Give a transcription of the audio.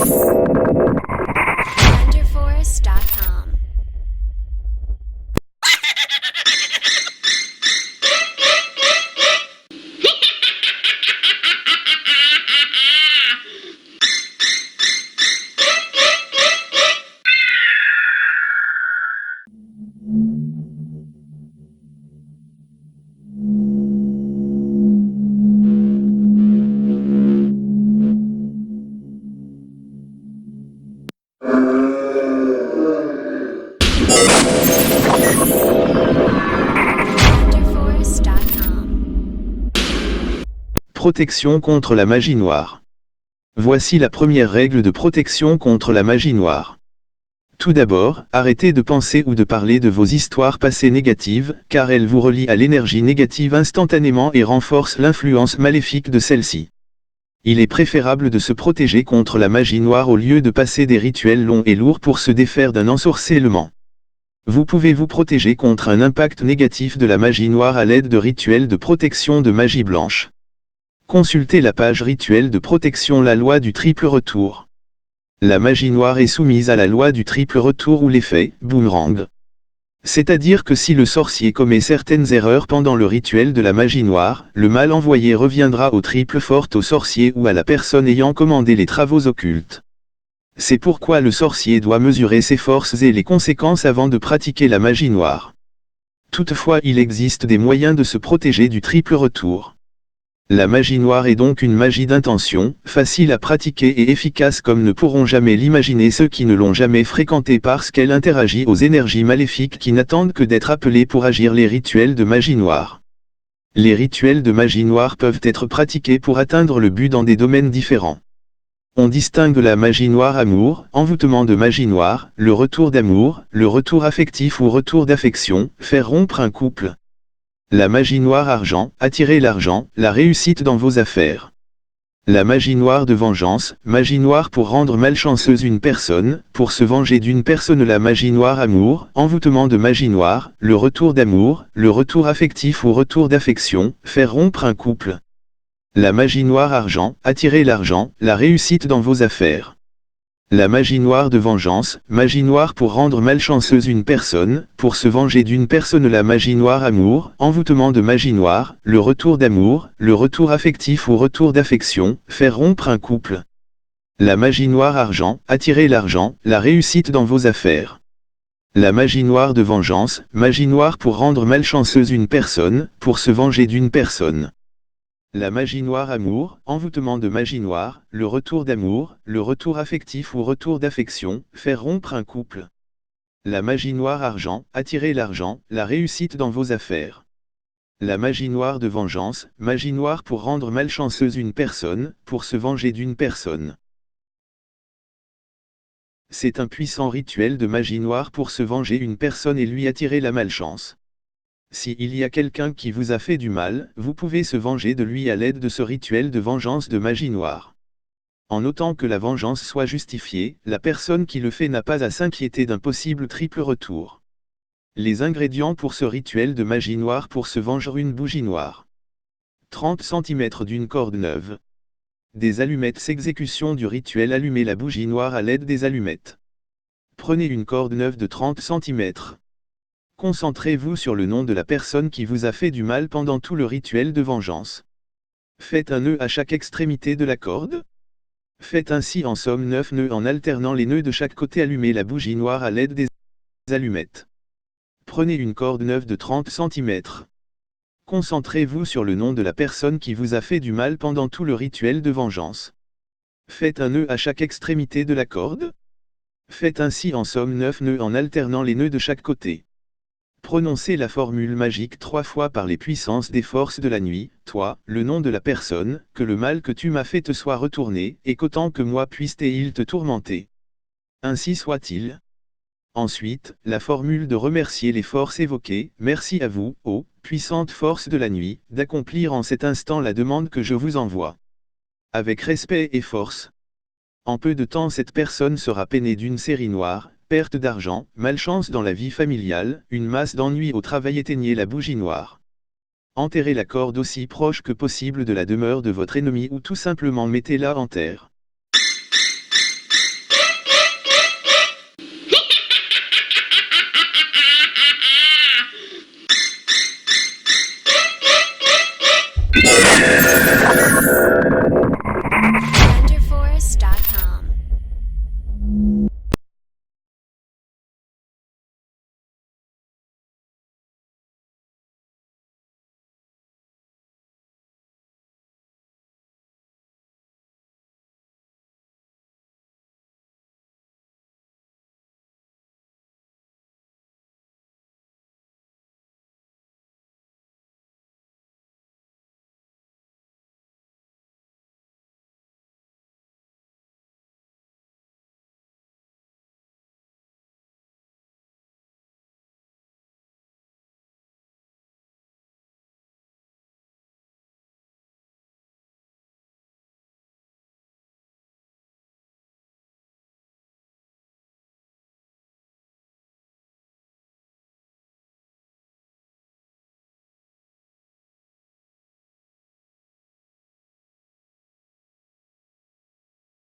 Thunderforest.com. Thunderforest.com. Protection contre la magie noire. Voici la première règle de protection contre la magie noire. Tout d'abord, arrêtez de penser ou de parler de vos histoires passées négatives, car elles vous relient à l'énergie négative instantanément et renforcent l'influence maléfique de celle-ci. Il est préférable de se protéger contre la magie noire au lieu de passer des rituels longs et lourds pour se défaire d'un ensorcellement. Vous pouvez vous protéger contre un impact négatif de la magie noire à l'aide de rituels de protection de magie blanche. Consultez la page rituel de protection la loi du triple retour. La magie noire est soumise à la loi du triple retour ou l'effet boomerang. C'est-à-dire que si le sorcier commet certaines erreurs pendant le rituel de la magie noire, le mal envoyé reviendra au triple fort au sorcier ou à la personne ayant commandé les travaux occultes. C'est pourquoi le sorcier doit mesurer ses forces et les conséquences avant de pratiquer la magie noire. Toutefois, il existe des moyens de se protéger du triple retour. La magie noire est donc une magie d'intention, facile à pratiquer et efficace comme ne pourront jamais l'imaginer ceux qui ne l'ont jamais fréquentée parce qu'elle interagit aux énergies maléfiques qui n'attendent que d'être appelées pour agir. Les rituels de magie noire. Les rituels de magie noire peuvent être pratiqués pour atteindre le but dans des domaines différents. On distingue la magie noire amour, envoûtement de magie noire, le retour d'amour, le retour affectif ou retour d'affection, faire rompre un couple. La magie noire argent, attirer l'argent, la réussite dans vos affaires. La magie noire de vengeance, magie noire pour rendre malchanceuse une personne, pour se venger d'une personne. La magie noire amour, envoûtement de magie noire, le retour d'amour, le retour affectif ou retour d'affection, faire rompre un couple. La magie noire argent, attirer l'argent, la réussite dans vos affaires. La magie noire de vengeance, magie noire pour rendre malchanceuse une personne, pour se venger d'une personne. La magie noire amour, envoûtement de magie noire, le retour d'amour, le retour affectif ou retour d'affection, faire rompre un couple. La magie noire argent, attirer l'argent, la réussite dans vos affaires. La magie noire de vengeance, magie noire pour rendre malchanceuse une personne, pour se venger d'une personne. La magie noire amour, envoûtement de magie noire, le retour d'amour, le retour affectif ou retour d'affection, faire rompre un couple. La magie noire argent, attirer l'argent, la réussite dans vos affaires. La magie noire de vengeance, magie noire pour rendre malchanceuse une personne, pour se venger d'une personne. C'est un puissant rituel de magie noire pour se venger une personne et lui attirer la malchance. Si il y a quelqu'un qui vous a fait du mal, vous pouvez se venger de lui à l'aide de ce rituel de vengeance de magie noire. En autant que la vengeance soit justifiée, la personne qui le fait n'a pas à s'inquiéter d'un possible triple retour. Les ingrédients pour ce rituel de magie noire pour se venger: une bougie noire. 30 cm d'une corde neuve. Des allumettes. Exécution du rituel: allumez la bougie noire à l'aide des allumettes. Prenez une corde neuve de 30 cm. Concentrez-vous sur le nom de la personne qui vous a fait du mal pendant tout le rituel de vengeance. Faites un nœud à chaque extrémité de la corde. Faites ainsi en somme 9 nœuds en alternant les nœuds de chaque côté. Allumez la bougie noire à l'aide des allumettes. Prenez une corde neuve de 30 cm. Concentrez-vous sur le nom de la personne qui vous a fait du mal pendant tout le rituel de vengeance. Faites un nœud à chaque extrémité de la corde. Faites ainsi en somme 9 nœuds en alternant les nœuds de chaque côté. Prononcez la formule magique 3 fois par les puissances des forces de la nuit, toi, le nom de la personne, que le mal que tu m'as fait te soit retourné, et qu'autant que moi puisse-t-il te tourmenter. Ainsi soit-il. Ensuite, la formule de remercier les forces évoquées: merci à vous, ô puissantes forces de la nuit, d'accomplir en cet instant la demande que je vous envoie. Avec respect et force. En peu de temps cette personne sera peinée d'une série noire, perte d'argent, malchance dans la vie familiale, une masse d'ennui au travail. Éteignez la bougie noire. Enterrez la corde aussi proche que possible de la demeure de votre ennemi ou tout simplement mettez-la en terre.